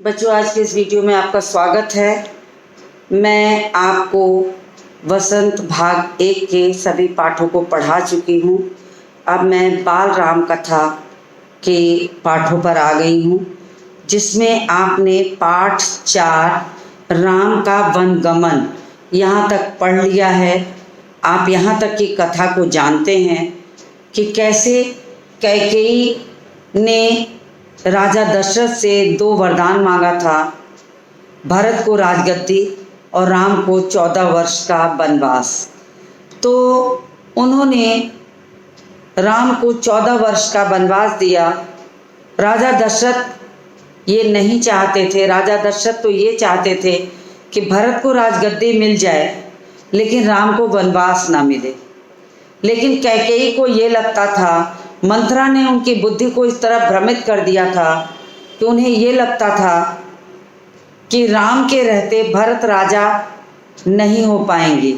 बच्चों, आज के इस वीडियो में आपका स्वागत है। मैं आपको वसंत भाग 1 के सभी पाठों को पढ़ा चुकी हूँ। अब मैं बाल राम कथा के पाठों पर आ गई हूँ, जिसमें आपने पाठ 4 राम का वनगमन यहाँ तक पढ़ लिया है। आप यहाँ तक की कथा को जानते हैं कि कैसे कैकेयी ने राजा दशरथ से 2 वरदान मांगा था, भरत को राजगद्दी और राम को 14 वर्ष का वनवास। तो उन्होंने राम को 14 वर्ष का वनवास दिया। राजा दशरथ ये नहीं चाहते थे। राजा दशरथ तो ये चाहते थे कि भरत को राजगद्दी मिल जाए, लेकिन राम को वनवास ना मिले। लेकिन कैकेयी को ये लगता था, मंथरा ने उनकी बुद्धि को इस तरह भ्रमित कर दिया था कि उन्हें ये लगता था कि राम के रहते भरत राजा नहीं हो पाएंगे।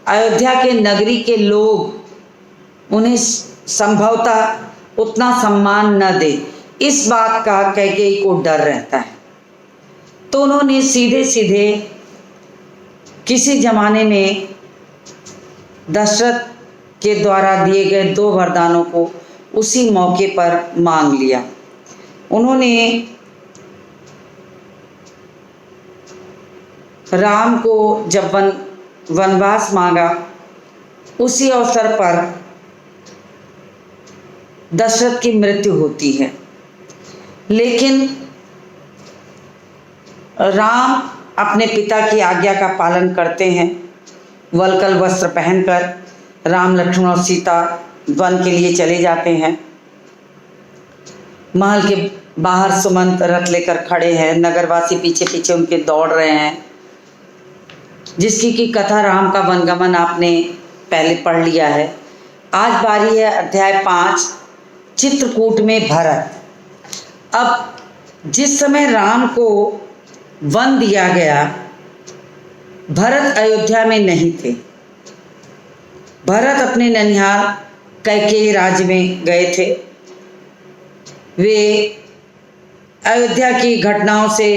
अयोध्या के नगरी के लोग उन्हें संभवतः उतना सम्मान न दे, इस बात का कैकेयी को डर रहता है। तो उन्होंने सीधे सीधे किसी जमाने में दशरथ के द्वारा दिए गए 2 वरदानों को उसी मौके पर मांग लिया। उन्होंने राम को जब वनवास मांगा, उसी अवसर पर दशरथ की मृत्यु होती है। लेकिन राम अपने पिता की आज्ञा का पालन करते हैं। वलकल वस्त्र पहनकर राम, लक्ष्मण और सीता वन के लिए चले जाते हैं। महल के बाहर सुमंत रथ लेकर खड़े हैं, नगरवासी पीछे पीछे उनके दौड़ रहे हैं, जिसकी की कथा राम का वनगमन आपने पहले पढ़ लिया है। आज बारी है अध्याय 5, चित्रकूट में भरत। अब जिस समय राम को वन दिया गया, भरत अयोध्या में नहीं थे। भरत अपने ननिहाल कैकेयी राज्य में गए थे। वे अयोध्या की घटनाओं से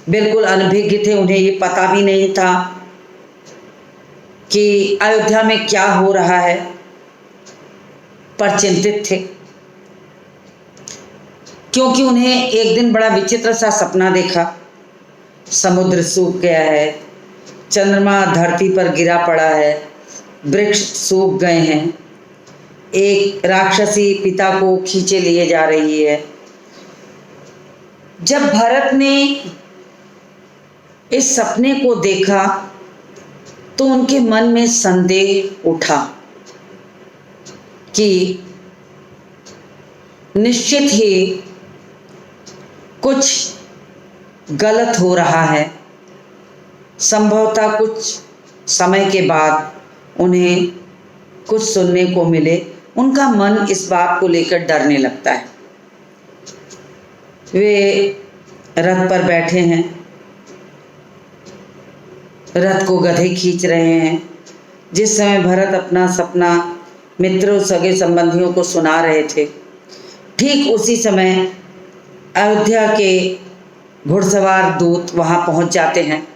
बिल्कुल अनभिज्ञ थे। उन्हें ये पता भी नहीं था कि अयोध्या में क्या हो रहा है, पर चिंतित थे, क्योंकि उन्हें एक दिन बड़ा विचित्र सा सपना देखा। समुद्र सूख गया है, चंद्रमा धरती पर गिरा पड़ा है, वृक्ष सूख गए हैं, एक राक्षसी पिता को खींचे लिए जा रही है। जब भरत ने इस सपने को देखा तो उनके मन में संदेह उठा कि निश्चित ही कुछ गलत हो रहा है। संभवतः कुछ समय के बाद उन्हें कुछ सुनने को मिले। उनका मन इस बात को लेकर डरने लगता है। वे रथ पर बैठे हैं, रथ को गधे खींच रहे हैं। जिस समय भरत अपना सपना मित्रों, सगे संबंधियों को सुना रहे थे, ठीक उसी समय अयोध्या के घुड़सवार दूत वहां पहुंच जाते हैं।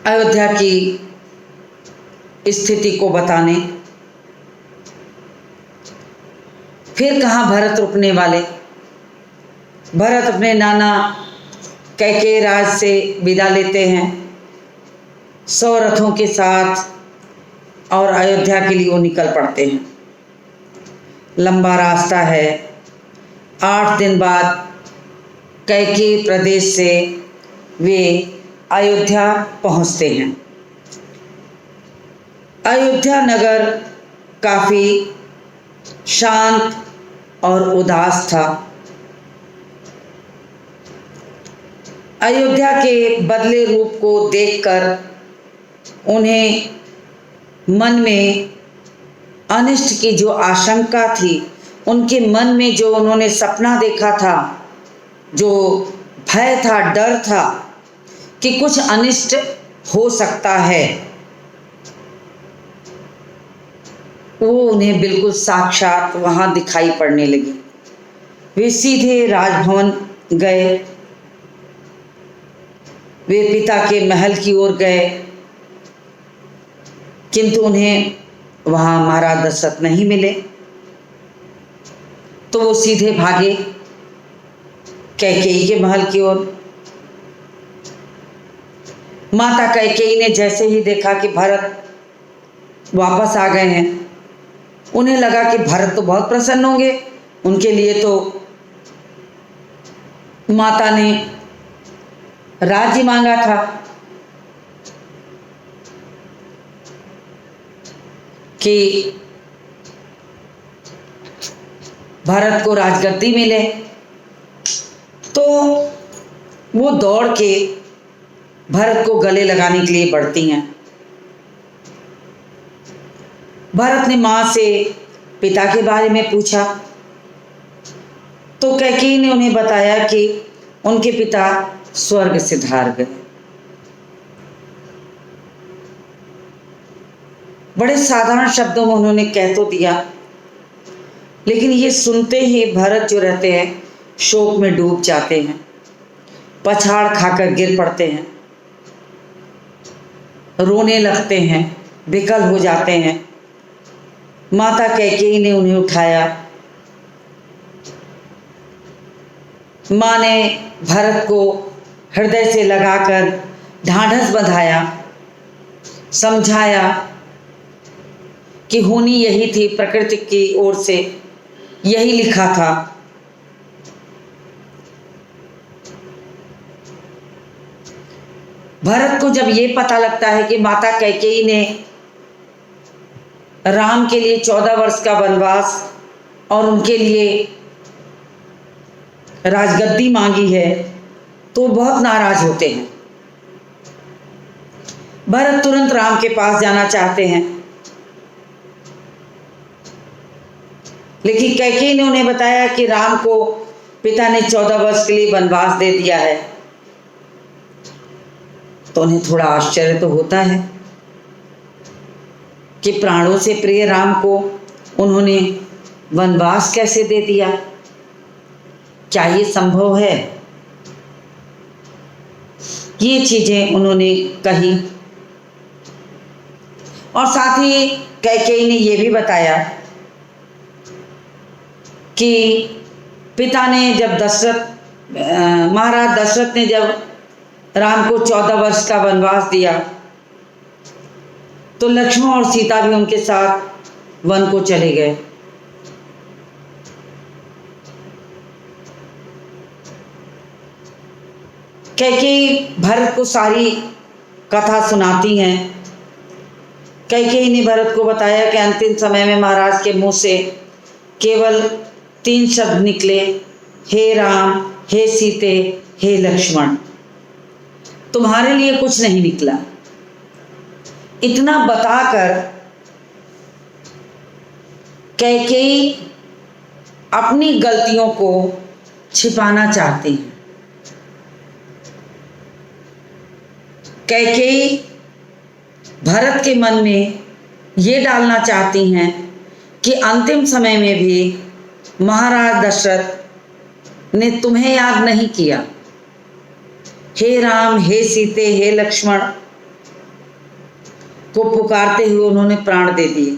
अयोध्या की स्थिति को बताने। फिर कहाँ भरत रुकने वाले। भरत अपने नाना कैकेयी राज से विदा लेते हैं 100 रथों के साथ, और अयोध्या के लिए वो निकल पड़ते हैं। लंबा रास्ता है। 8 दिन बाद कैकेयी प्रदेश से वे अयोध्या पहुंचते हैं। अयोध्या नगर काफ़ी शांत और उदास था। अयोध्या के बदले रूप को देखकर उन्हें मन में अनिष्ट की जो आशंका थी, उनके मन में जो उन्होंने सपना देखा था, जो भय था, डर था कि कुछ अनिष्ट हो सकता है, वो उन्हें बिल्कुल साक्षात वहाँ दिखाई पड़ने लगी। वे सीधे राजभवन गए। वे पिता के महल की ओर गए, किंतु उन्हें वहां महाराज दशरथ नहीं मिले। तो वो सीधे भागे कैकेयी के महल की ओर। माता कैकेयी ने जैसे ही देखा कि भरत वापस आ गए हैं, उन्हें लगा कि भरत तो बहुत प्रसन्न होंगे, उनके लिए तो माता ने राज्य मांगा था। कि भरत को राजगद्दी मिले, तो वो दौड़ के भरत को गले लगाने के लिए बढ़ती हैं। भरत ने माँ से पिता के बारे में पूछा, तो कैकेयी ने उन्हें बताया कि उनके पिता स्वर्ग सिधार गए। बड़े साधारण शब्दों में उन्होंने कह तो दिया, लेकिन ये सुनते ही भरत जो रहते हैं शोक में डूब जाते हैं, पछाड़ खाकर गिर पड़ते हैं, रोने लगते हैं, विकल हो जाते हैं। माता कैकेयी ने उन्हें उठाया। माँ ने भरत को हृदय से लगाकर ढाढ़स बंधाया, समझाया कि होनी यही थी, प्रकृति की ओर से यही लिखा था। भरत को जब ये पता लगता है कि माता कैकेयी ने राम के लिए 14 वर्ष का वनवास और उनके लिए राजगद्दी मांगी है, तो बहुत नाराज होते हैं। भरत तुरंत राम के पास जाना चाहते हैं, लेकिन कैकेयी ने उन्हें बताया कि राम को पिता ने 14 वर्ष के लिए वनवास दे दिया है। तो उन्हें थोड़ा आश्चर्य तो होता है कि प्राणों से प्रिय राम को उन्होंने वनवास कैसे दे दिया, क्या ये संभव है? ये चीजें उन्होंने कही। और साथ ही कैकेयी ने यह भी बताया कि पिता ने जब महाराज दशरथ ने जब राम को 14 वर्ष का वनवास दिया, तो लक्ष्मण और सीता भी उनके साथ वन को चले गए। कैकेयी भरत को सारी कथा सुनाती हैं। कैकेयी ने भरत को बताया कि अंतिम समय में महाराज के मुंह से केवल 3 शब्द निकले, हे राम, हे सीते, हे लक्ष्मण। तुम्हारे लिए कुछ नहीं निकला। इतना बताकर कैकेयी अपनी गलतियों को छिपाना चाहती हैं। कैकेयी भरत के मन में ये डालना चाहती हैं कि अंतिम समय में भी महाराज दशरथ ने तुम्हें याद नहीं किया। हे राम, हे सीते, हे लक्ष्मण को पुकारते हुए उन्होंने प्राण दे दिए।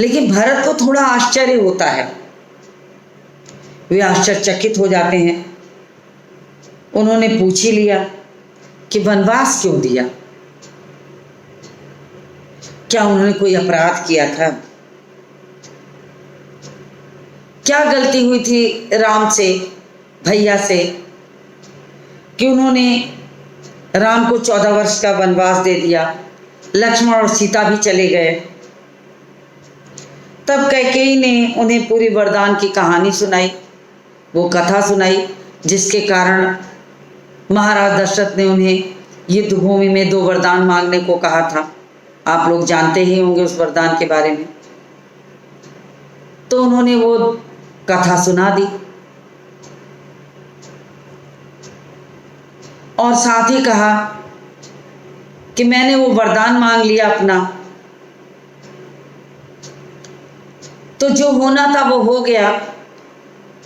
लेकिन भरत को थोड़ा आश्चर्य होता है, वे आश्चर्यचकित हो जाते हैं। उन्होंने पूछ ही लिया कि वनवास क्यों दिया, क्या उन्होंने कोई अपराध किया था, क्या गलती हुई थी राम से, भैया से, कि उन्होंने राम को 14 वर्ष का वनवास दे दिया, लक्ष्मण और सीता भी चले गए। तब कैकेयी ने उन्हें पूरी वरदान की कहानी सुनाई, वो कथा सुनाई, जिसके कारण महाराज दशरथ ने उन्हें युद्ध भूमि में 2 वरदान मांगने को कहा था। आप लोग जानते ही होंगे उस वरदान के बारे में। तो उन्होंने वो कथा सुना दी और साथ ही कहा कि मैंने वो वरदान मांग लिया अपना तो जो होना था वो हो गया,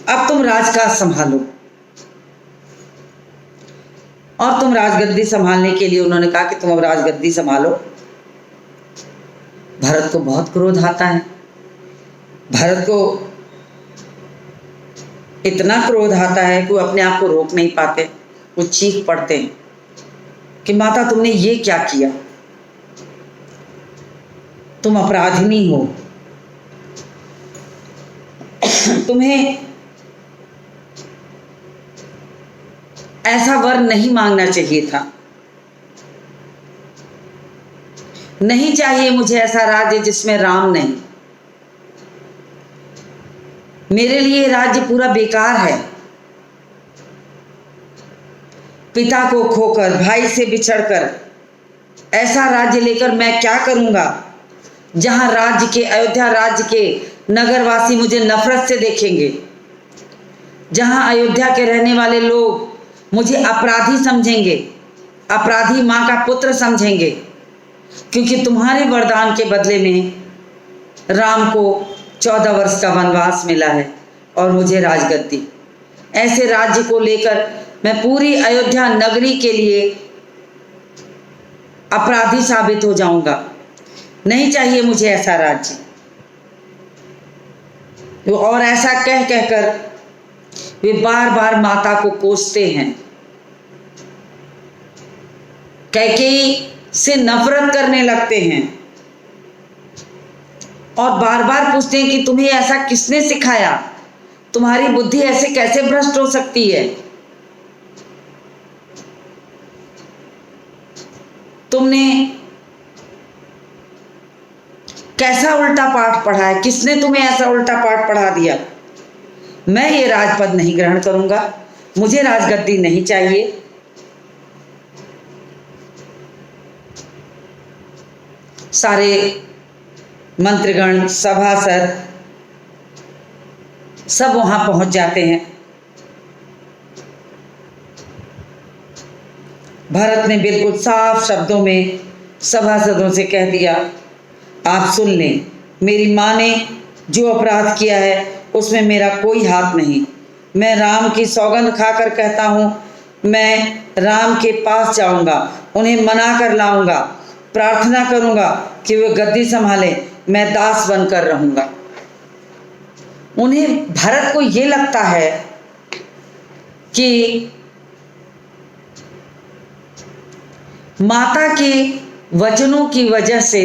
अब तुम राजकाज संभालो। और तुम राजगद्दी संभालने के लिए उन्होंने कहा कि तुम अब राजगद्दी संभालो। भरत को बहुत क्रोध आता है। भरत को इतना क्रोध आता है कि वो अपने आप को रोक नहीं पाते। वो चीख पड़ते हैं कि माता तुमने ये क्या किया, तुम अपराधिनी हो, तुम्हें ऐसा वर नहीं मांगना चाहिए था। नहीं चाहिए मुझे ऐसा राज्य जिसमें राम नहीं। मेरे लिए राज्य पूरा बेकार है। पिता को खोकर, भाई से बिछड़कर ऐसा राज्य लेकर मैं क्या करूंगा जहां राज्य के, अयोध्या राज्य के नगरवासी मुझे नफरत से देखेंगे, जहां अयोध्या के रहने वाले लोग मुझे अपराधी समझेंगे, अपराधी मां का पुत्र समझेंगे, क्योंकि तुम्हारे वरदान के बदले में राम को 14 वर्ष का वनवास मिला है और मुझे राजगद्दी। ऐसे राज्य को लेकर मैं पूरी अयोध्या नगरी के लिए अपराधी साबित हो जाऊंगा। नहीं चाहिए मुझे ऐसा राज्य। और ऐसा कह कहकर वे बार बार माता को कोसते हैं, कैकेयी से नफरत करने लगते हैं और बार बार पूछते हैं कि तुम्हें ऐसा किसने सिखाया, तुम्हारी बुद्धि ऐसे कैसे भ्रष्ट हो सकती है, तुमने कैसा उल्टा पाठ पढ़ा है, किसने तुम्हें ऐसा उल्टा पाठ पढ़ा दिया। मैं ये राजपद नहीं ग्रहण करूंगा, मुझे राजगद्दी नहीं चाहिए। सारे मंत्रीगण, सभासद सब वहां पहुंच जाते हैं। भरत ने बिल्कुल साफ शब्दों में सभासदों से कह दिया, आप सुन लें, मेरी माँ ने जो अपराध किया है उसमें मेरा कोई हाथ नहीं। मैं राम की सौगंध खाकर कहता हूँ, मैं राम के पास जाऊंगा, उन्हें मना कर लाऊंगा, प्रार्थना करूंगा कि वे गद्दी संभालें, मैं दास बनकर रहूंगा। उन्हें, भरत को ये लगता है कि माता के वचनों की वजह से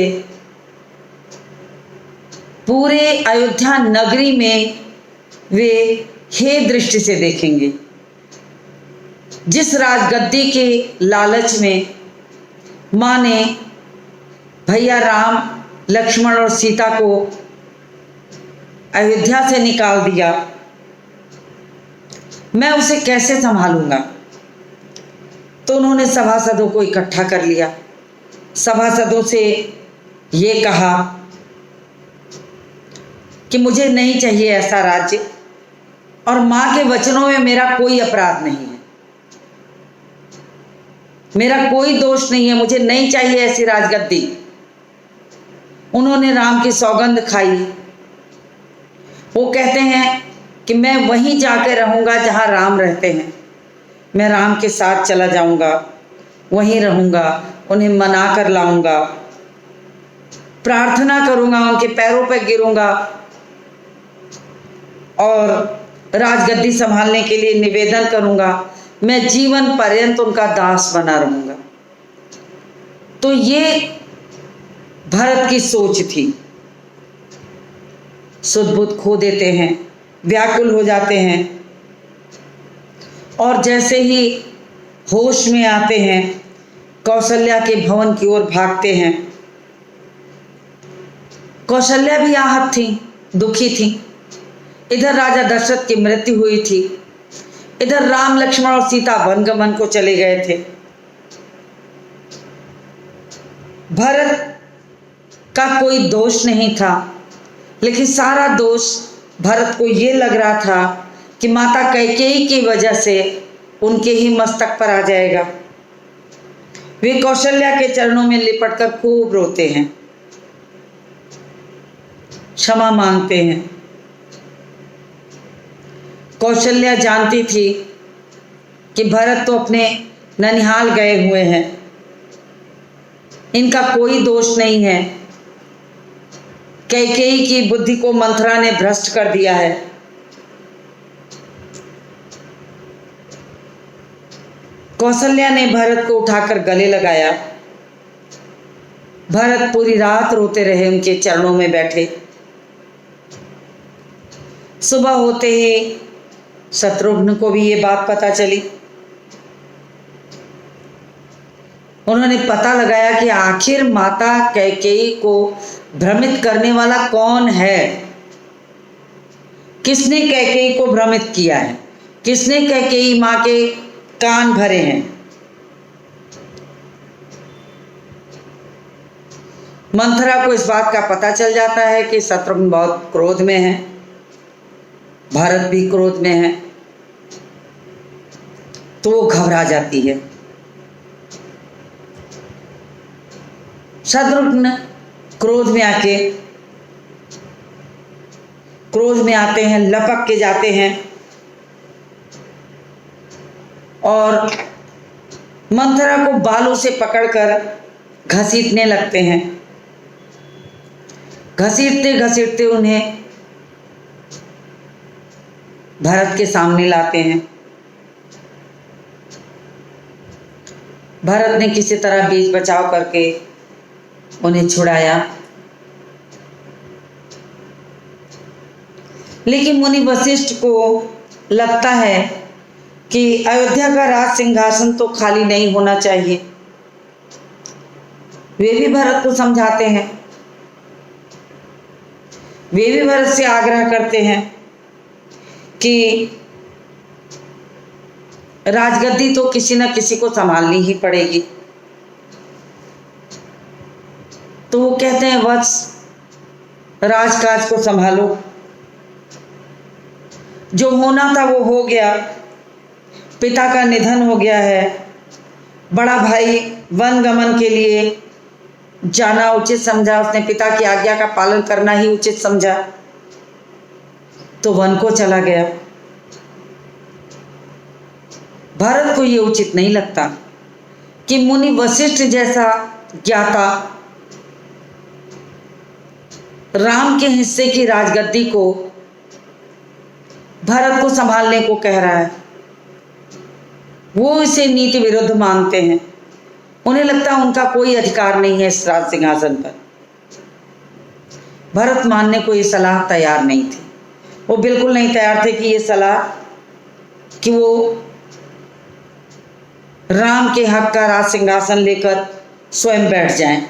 पूरे अयोध्या नगरी में वे हे दृष्टि से देखेंगे। जिस राजगद्दी के लालच में माँ ने भैया राम, लक्ष्मण और सीता को अयोध्या से निकाल दिया, मैं उसे कैसे संभालूंगा। तो उन्होंने सभासदों को इकट्ठा कर लिया। सभासदों से ये कहा कि मुझे नहीं चाहिए ऐसा राज्य और माँ के वचनों में मेरा कोई अपराध नहीं है, मेरा कोई दोष नहीं है, मुझे नहीं चाहिए ऐसी राजगद्दी। उन्होंने राम की सौगंध खाई। वो कहते हैं कि मैं वहीं जाकर रहूंगा जहां राम रहते हैं, मैं राम के साथ चला जाऊंगा, वहीं रहूंगा, उन्हें मना कर लाऊंगा, प्रार्थना करूंगा, उनके पैरों पर गिरूंगा और राजगद्दी संभालने के लिए निवेदन करूंगा, मैं जीवन पर्यंत उनका दास बना रहूंगा। तो ये भरत की सोच थी। सुध-बुध खो देते हैं, व्याकुल हो जाते हैं और जैसे ही होश में आते हैं कौशल्या के भवन की ओर भागते हैं। कौशल्या भी आहत थी, दुखी थी। इधर राजा दशरथ की मृत्यु हुई थी, इधर राम, लक्ष्मण और सीता वनगमन को चले गए थे। भरत का कोई दोष नहीं था, लेकिन सारा दोष भरत को ये लग रहा था कि माता कैकेयी की वजह से उनके ही मस्तक पर आ जाएगा। वे कौशल्या के चरणों में लिपटकर खूब रोते हैं। क्षमा मांगते हैं। कौशल्या जानती थी कि भरत तो अपने ननिहाल गए हुए हैं, इनका कोई दोष नहीं है। कैकेयी की बुद्धि को मंथरा ने भ्रष्ट कर दिया है। कौशल्या ने भरत को उठाकर गले लगाया। भरत पूरी रात रोते रहे, उनके चरणों में बैठे। सुबह होते ही शत्रुघ्न को भी ये बात पता चली। उन्होंने पता लगाया कि आखिर माता कैकेयी को भ्रमित करने वाला कौन है, किसने कैकेयी को भ्रमित किया है, किसने कैकेयी माँ के कान भरे हैं। मंथरा को इस बात का पता चल जाता है कि शत्रुघ्न बहुत क्रोध में है, भरत भी क्रोध में है, तो वो घबरा जाती है। शत्रुघ्न क्रोध में आते हैं, लपक के जाते हैं और मंथरा को बालों से पकड़कर घसीटने लगते हैं। घसीटते घसीटते उन्हें भरत के सामने लाते हैं। भरत ने किसी तरह बीच बचाव करके उन्हें छुड़ाया, लेकिन मुनि वशिष्ठ को लगता है कि अयोध्या का राज सिंहासन तो खाली नहीं होना चाहिए। वे भी भरत को समझाते हैं, वे भी भरत से आग्रह करते हैं कि राजगद्दी तो किसी न किसी को संभालनी ही पड़ेगी। तो वो कहते हैं, वत्स, राजकाज को संभालो, जो होना था वो हो गया। पिता का निधन हो गया है, बड़ा भाई वन गमन के लिए जाना उचित समझा, उसने पिता की आज्ञा का पालन करना ही उचित समझा, तो वन को चला गया। भरत को ये उचित नहीं लगता कि मुनि वशिष्ठ जैसा ज्ञाता राम के हिस्से की राजगद्दी को भरत को संभालने को कह रहा है। वो इसे नीति विरुद्ध मानते हैं। उन्हें लगता है उनका कोई अधिकार नहीं है इस राज सिंहासन पर। भरत मानने को ये सलाह तैयार नहीं थे। वो बिल्कुल नहीं तैयार थे कि ये सलाह कि वो राम के हक का राज सिंहासन लेकर स्वयं बैठ जाएं।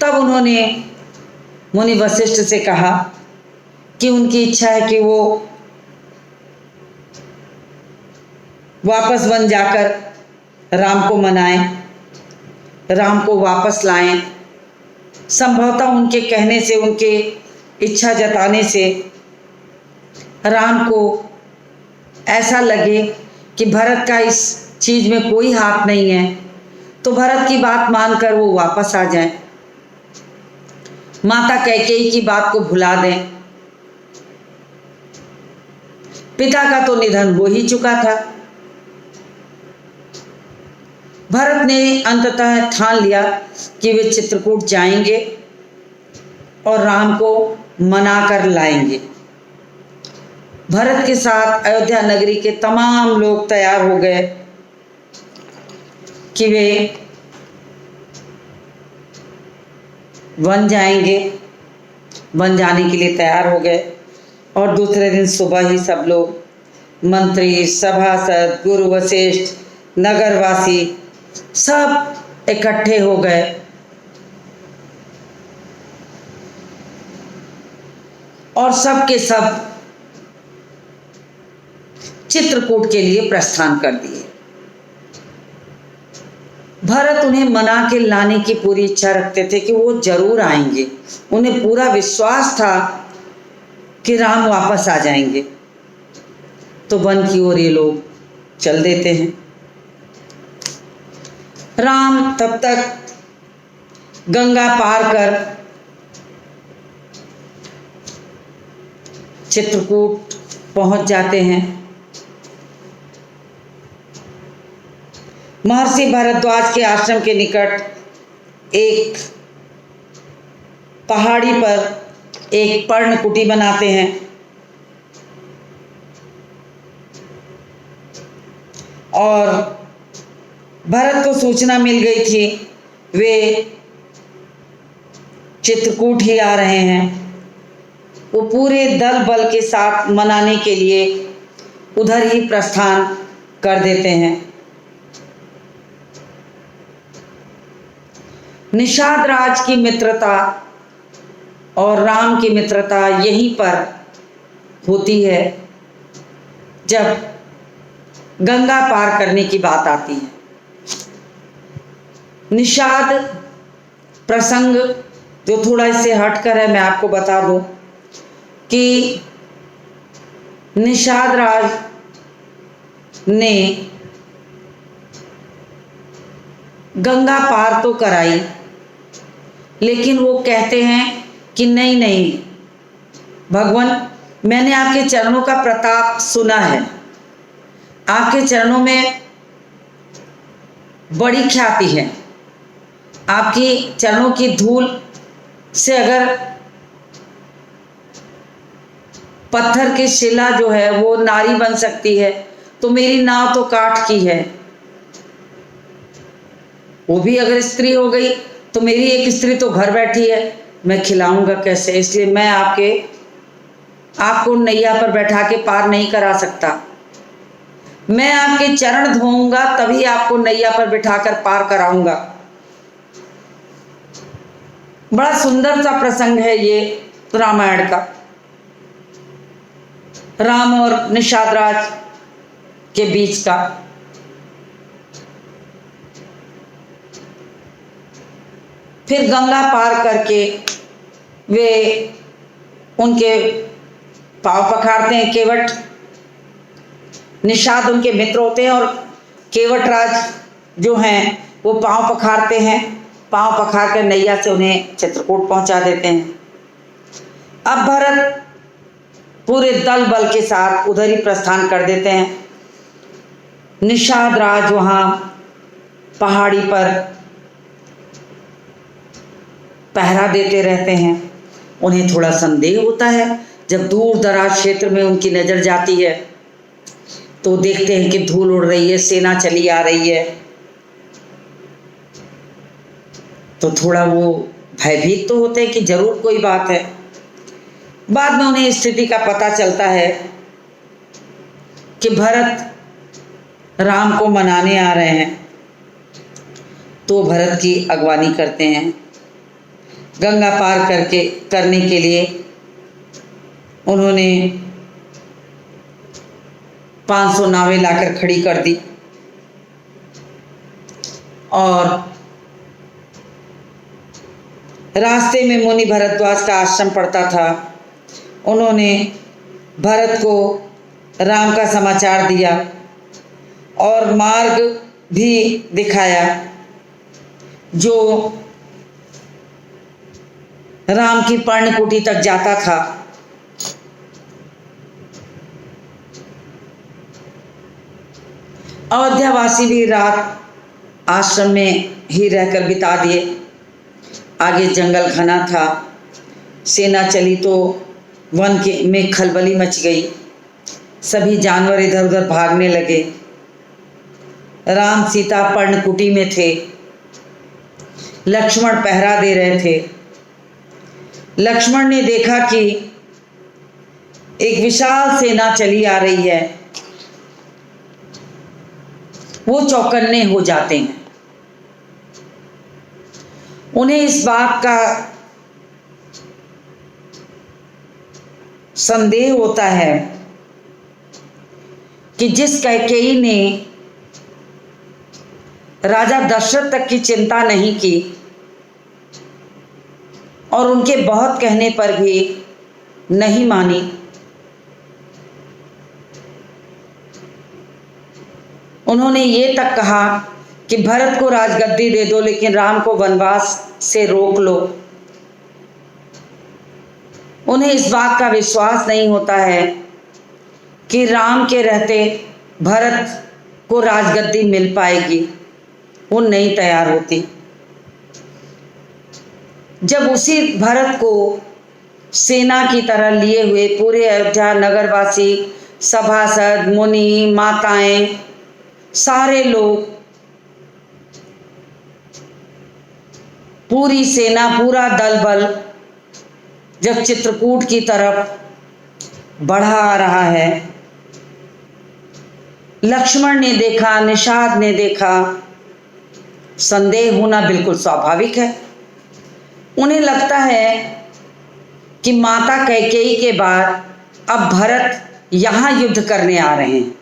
तब उन्होंने मुनि वशिष्ठ से कहा कि उनकी इच्छा है कि वो वापस वन जाकर राम को मनाएं, राम को वापस लाएं। संभवतः उनके कहने से, उनके इच्छा जताने से राम को ऐसा लगे कि भरत का इस चीज़ में कोई हाथ नहीं है, तो भरत की बात मानकर वो वापस आ जाएं, माता कैकेयी की बात को भुला दें। पिता का तो निधन हो ही चुका था। भरत ने अंततः ठान लिया कि वे चित्रकूट जाएंगे और राम को मनाकर लाएंगे। भरत के साथ अयोध्या नगरी के तमाम लोग तैयार हो गए कि वे वन जाएंगे। वन जाने के लिए तैयार हो गए और दूसरे दिन सुबह ही सब लोग, मंत्री, सभासद, गुरु वशिष्ठ, नगरवासी सब इकट्ठे हो गए और सब के सब चित्रकूट के लिए प्रस्थान कर दिए। भरत उन्हें मना के लाने की पूरी इच्छा रखते थे कि वो जरूर आएंगे। उन्हें पूरा विश्वास था कि राम वापस आ जाएंगे। तो वन की ओर ये लोग चल देते हैं। राम तब तक गंगा पार कर चित्रकूट पहुंच जाते हैं। महर्षि भारद्वाज के आश्रम के निकट एक पहाड़ी पर एक पर्णकुटी बनाते हैं और भरत को सूचना मिल गई थी वे चित्रकूट ही आ रहे हैं। वो पूरे दल बल के साथ मनाने के लिए उधर ही प्रस्थान कर देते हैं। निषाद राज की मित्रता और राम की मित्रता यहीं पर होती है जब गंगा पार करने की बात आती है। निषाद प्रसंग जो थोड़ा इससे हटकर है, मैं आपको बता दूं कि निषाद राज ने गंगा पार तो कराई, लेकिन वो कहते हैं कि नहीं नहीं भगवान, मैंने आपके चरणों का प्रताप सुना है, आपके चरणों में बड़ी ख्याति है, आपकी चरणों की धूल से अगर पत्थर की शिला जो है वो नारी बन सकती है तो मेरी नाव तो काठ की है, वो भी अगर स्त्री हो गई तो मेरी एक स्त्री तो घर बैठी है, मैं खिलाऊंगा कैसे, इसलिए मैं आपको नैया पर बैठा के पार नहीं करा सकता, मैं आपके चरण धोऊंगा तभी आपको नैया पर बिठाकर पार कराऊंगा। बड़ा सुंदर सा प्रसंग है ये रामायण का, राम और निषाद राज के बीच का। फिर गंगा पार करके वे उनके पांव पखारते हैं। केवट, निषाद उनके मित्र होते हैं और केवट राज जो हैं वो पांव पखारते हैं, पांव पखार कर नैया से उन्हें चित्रकूट पहुंचा देते हैं। अब भरत पूरे दल बल के साथ उधर ही प्रस्थान कर देते हैं। निषाद राज वहाँ पहाड़ी पर पहरा देते रहते हैं। उन्हें थोड़ा संदेह होता है, जब दूर दराज क्षेत्र में उनकी नज़र जाती है तो देखते हैं कि धूल उड़ रही है, सेना चली आ रही है, तो थोड़ा वो भयभीत तो होते हैं कि जरूर कोई बात है। बाद में उन्हें स्थिति का पता चलता है कि भरत राम को मनाने आ रहे हैं, तो भरत की अगवानी करते हैं। गंगा पार करने के लिए उन्होंने 500 नावें लाकर खड़ी कर दी और रास्ते में मुनि भरद्वाज का आश्रम पड़ता था। उन्होंने भरत को राम का समाचार दिया और मार्ग भी दिखाया जो राम की पर्णकुटी तक जाता था। अयोध्यावासी भी रात आश्रम में ही रहकर बिता दिए। आगे जंगल घना था, सेना चली तो वन में खलबली मच गई, सभी जानवर इधर उधर भागने लगे। राम सीता पर्णकुटी में थे, लक्ष्मण पहरा दे रहे थे। लक्ष्मण ने देखा कि एक विशाल सेना चली आ रही है, वो चौकन्ने हो जाते हैं। उन्हें इस बात का संदेह होता है कि जिस कैकेयी ने राजा दशरथ तक की चिंता नहीं की और उनके बहुत कहने पर भी नहीं मानी, उन्होंने ये तक कहा कि भरत को राजगद्दी दे दो लेकिन राम को वनवास से रोक लो। उन्हें इस बात का विश्वास नहीं होता है कि राम के रहते भरत को राजगद्दी मिल पाएगी। वो नहीं तैयार होती। जब उसी भरत को सेना की तरह लिए हुए पूरे अयोध्या नगरवासी, सभासद, मुनि, माताएं, सारे लोग, पूरी सेना, पूरा दल बल जब चित्रकूट की तरफ बढ़ा आ रहा है, लक्ष्मण ने देखा, निषाद ने देखा, संदेह होना बिल्कुल स्वाभाविक है। उन्हें लगता है कि माता कैकेयी के बाद अब भरत यहाँ युद्ध करने आ रहे हैं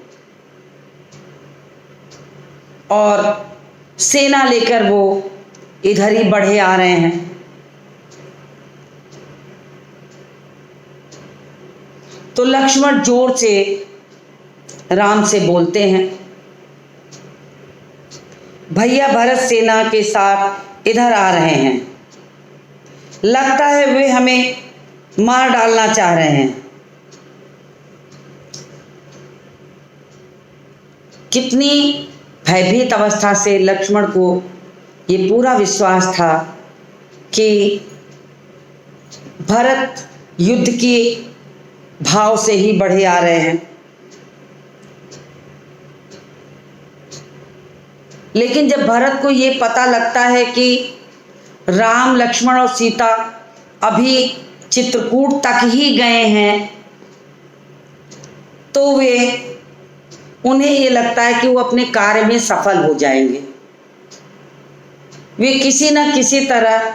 और सेना लेकर वो इधर ही बढ़े आ रहे हैं। तो लक्ष्मण जोर से राम से बोलते हैं, भैया भरत सेना के साथ इधर आ रहे हैं, लगता है वे हमें मार डालना चाह रहे हैं। कितनी भयभीत अवस्था से लक्ष्मण को ये पूरा विश्वास था कि भरत युद्ध की भाव से ही बढ़े आ रहे हैं। लेकिन जब भरत को ये पता लगता है कि राम, लक्ष्मण और सीता अभी चित्रकूट तक ही गए हैं, तो उन्हें ये लगता है कि वो अपने कार्य में सफल हो जाएंगे। वे किसी न किसी तरह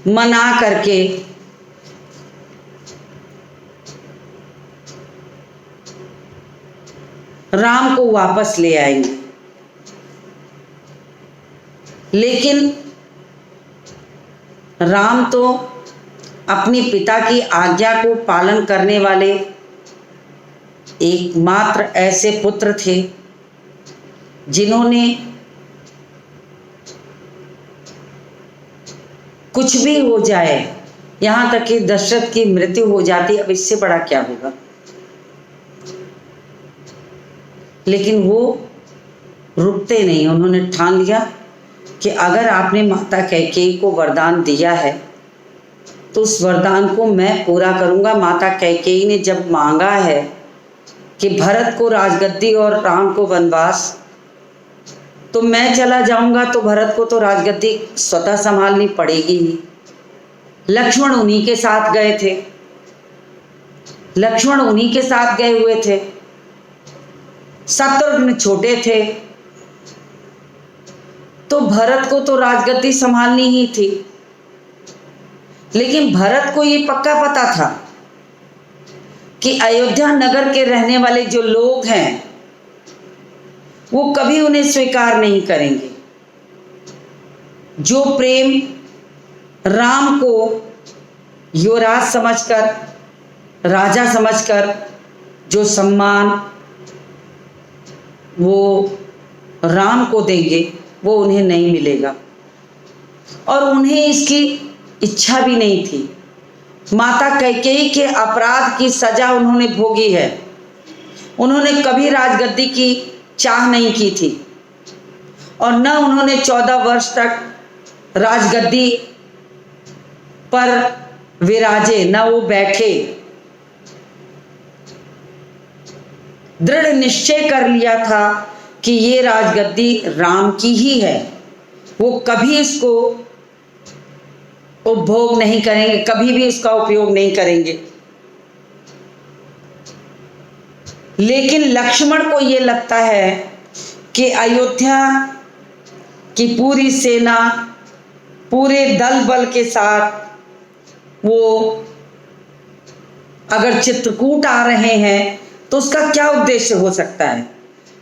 मना करके राम को वापस ले आएंगे। लेकिन राम तो अपने पिता की आज्ञा को पालन करने वाले एकमात्र ऐसे पुत्र थे जिन्होंने कुछ भी हो जाए, यहाँ तक कि दशरथ की मृत्यु हो जाती, अब इससे बड़ा क्या होगा। लेकिन वो रुकते नहीं। उन्होंने ठान लिया कि अगर आपने माता कैकेयी को वरदान दिया है तो उस वरदान को मैं पूरा करूंगा। माता कैकेयी ने जब मांगा है कि भरत को राजगद्दी और राम को वनवास, तो मैं चला जाऊंगा तो भरत को तो राजगद्दी स्वतः संभालनी पड़ेगी ही। लक्ष्मण उन्हीं के साथ गए थे, लक्ष्मण उन्हीं के साथ गए हुए थे। शत्रुघ्न छोटे थे, तो भरत को तो राजगद्दी संभालनी ही थी। लेकिन भरत को ये पक्का पता था कि अयोध्या नगर के रहने वाले जो लोग हैं वो कभी उन्हें स्वीकार नहीं करेंगे। जो प्रेम राम को युवराज समझकर, राजा समझकर, जो सम्मान वो राम को देंगे, वो उन्हें नहीं मिलेगा। और उन्हें इसकी इच्छा भी नहीं थी। माता कैकेयी के अपराध की सजा उन्होंने भोगी है। उन्होंने कभी राजगद्दी की चाह नहीं की थी और न उन्होंने 14 वर्ष तक राजगद्दी पर विराजे, न वो बैठे। दृढ़ निश्चय कर लिया था कि ये राजगद्दी राम की ही है। वो कभी इसको उपभोग नहीं करेंगे, कभी भी इसका उपयोग नहीं करेंगे। लेकिन लक्ष्मण को ये लगता है कि अयोध्या की पूरी सेना, पूरे दल बल के साथ वो अगर चित्रकूट आ रहे हैं तो उसका क्या उद्देश्य हो सकता है,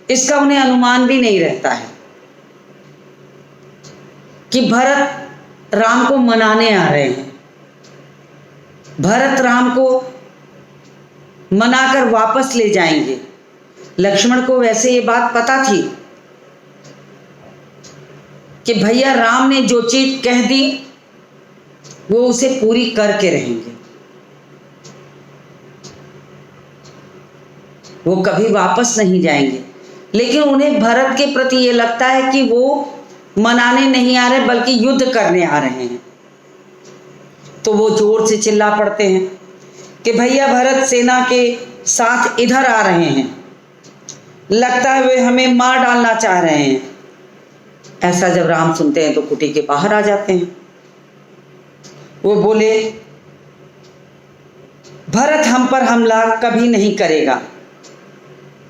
इसका उन्हें अनुमान भी नहीं रहता है। कि भरत राम को मनाने आ रहे हैं, भरत राम को मनाकर वापस ले जाएंगे। लक्ष्मण को वैसे ये बात पता थी कि भैया राम ने जो चीज कह दी वो उसे पूरी करके रहेंगे, वो कभी वापस नहीं जाएंगे। लेकिन उन्हें भरत के प्रति ये लगता है कि वो मनाने नहीं आ रहे बल्कि युद्ध करने आ रहे हैं। तो वो जोर से चिल्ला पड़ते हैं कि भैया भरत सेना के साथ इधर आ रहे हैं, लगता है वे हमें मार डालना चाह रहे हैं। ऐसा जब राम सुनते हैं तो कुटी के बाहर आ जाते हैं। वो बोले, भरत हम पर हमला कभी नहीं करेगा,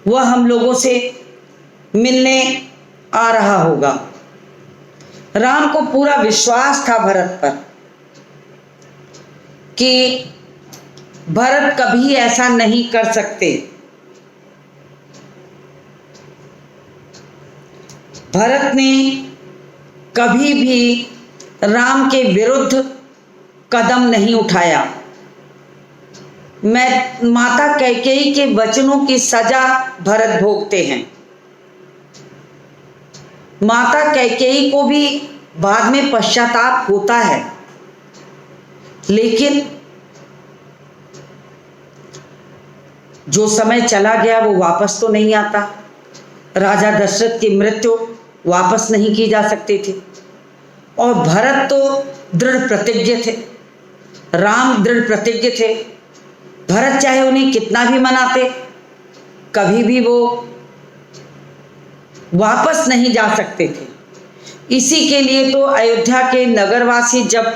वह हम लोगों से मिलने आ रहा होगा। राम को पूरा विश्वास था भरत पर कि भरत कभी ऐसा नहीं कर सकते। भरत ने कभी भी राम के विरुद्ध कदम नहीं उठाया। मैं माता कैकेयी के वचनों की सजा भरत भोगते हैं। माता कैकेयी को भी बाद में पश्चाताप होता है, लेकिन जो समय चला गया वो वापस तो नहीं आता। राजा दशरथ की मृत्यु वापस नहीं की जा सकती थी और भरत तो दृढ़ प्रतिज्ञ थे, राम दृढ़ प्रतिज्ञ थे। भरत चाहे उन्हें कितना भी मनाते, कभी भी वो वापस नहीं जा सकते थे। इसी के लिए तो अयोध्या के नगरवासी जब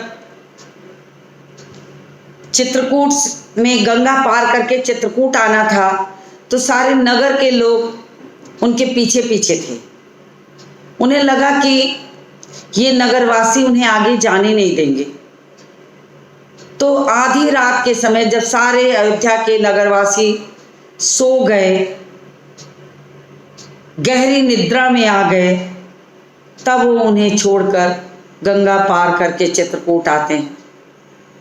चित्रकूट में गंगा पार करके चित्रकूट आना था तो सारे नगर के लोग उनके पीछे पीछे थे। उन्हें लगा कि ये नगरवासी उन्हें आगे जाने नहीं देंगे। तो आधी रात के समय जब सारे अयोध्या के नगरवासी सो गए, गहरी निद्रा में आ गए, तब वो उन्हें छोड़कर गंगा पार करके चित्रकूट आते हैं।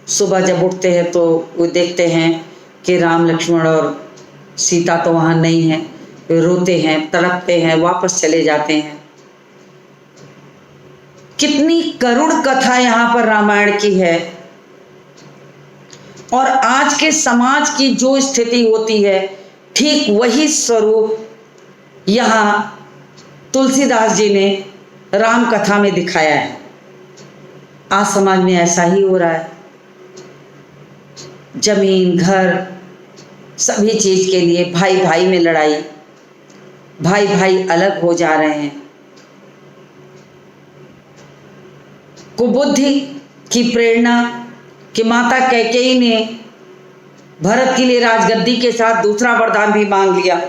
सुबह जब उठते हैं तो वो देखते हैं कि राम लक्ष्मण और सीता तो वहाँ नहीं है। वे रोते हैं, तड़पते हैं, वापस चले जाते हैं। कितनी करुण कथा यहाँ पर रामायण की है। और आज के समाज की जो स्थिति होती है ठीक वही स्वरूप यहाँ तुलसीदास जी ने राम कथा में दिखाया है। आज समाज में ऐसा ही हो रहा है। जमीन, घर, सभी चीज के लिए भाई भाई में लड़ाई, भाई भाई अलग हो जा रहे हैं। कुबुद्धि की प्रेरणा कि माता कैकेयी ने भरत के लिए राजगद्दी के साथ दूसरा वरदान भी मांग लिया।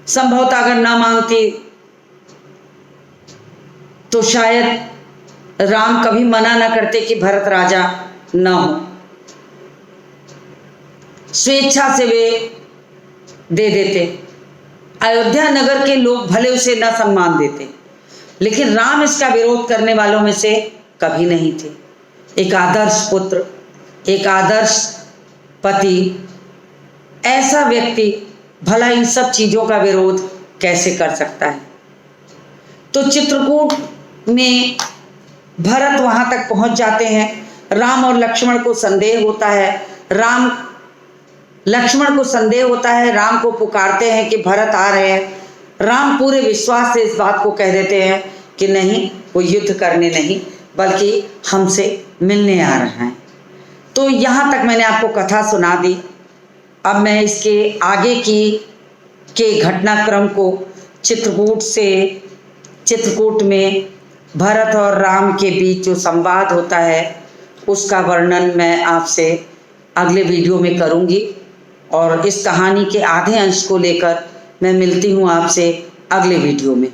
संभवतः अगर ना मांगती तो शायद राम कभी मना न करते कि भरत राजा न हो। स्वेच्छा से वे दे देते। अयोध्या नगर के लोग भले उसे न सम्मान देते, लेकिन राम इसका विरोध करने वालों में से कभी नहीं थे। एक आदर्श पुत्र, एक आदर्श पति, ऐसा व्यक्ति भला इन सब चीजों का विरोध कैसे कर सकता है। तो चित्रकूट में भरत वहां तक पहुंच जाते हैं। राम और लक्ष्मण को संदेह होता है। लक्ष्मण को संदेह होता है, राम को पुकारते हैं कि भरत आ रहे हैं। राम पूरे विश्वास से इस बात को कह देते हैं कि नहीं, वो युद्ध करने नहीं बल्कि हमसे मिलने आ रहा है। तो यहाँ तक मैंने आपको कथा सुना दी। अब मैं इसके आगे के घटनाक्रम को चित्रकूट में भरत और राम के बीच जो संवाद होता है उसका वर्णन मैं आपसे अगले वीडियो में करूँगी। और इस कहानी के आधे अंश को लेकर मैं मिलती हूँ आपसे अगले वीडियो में।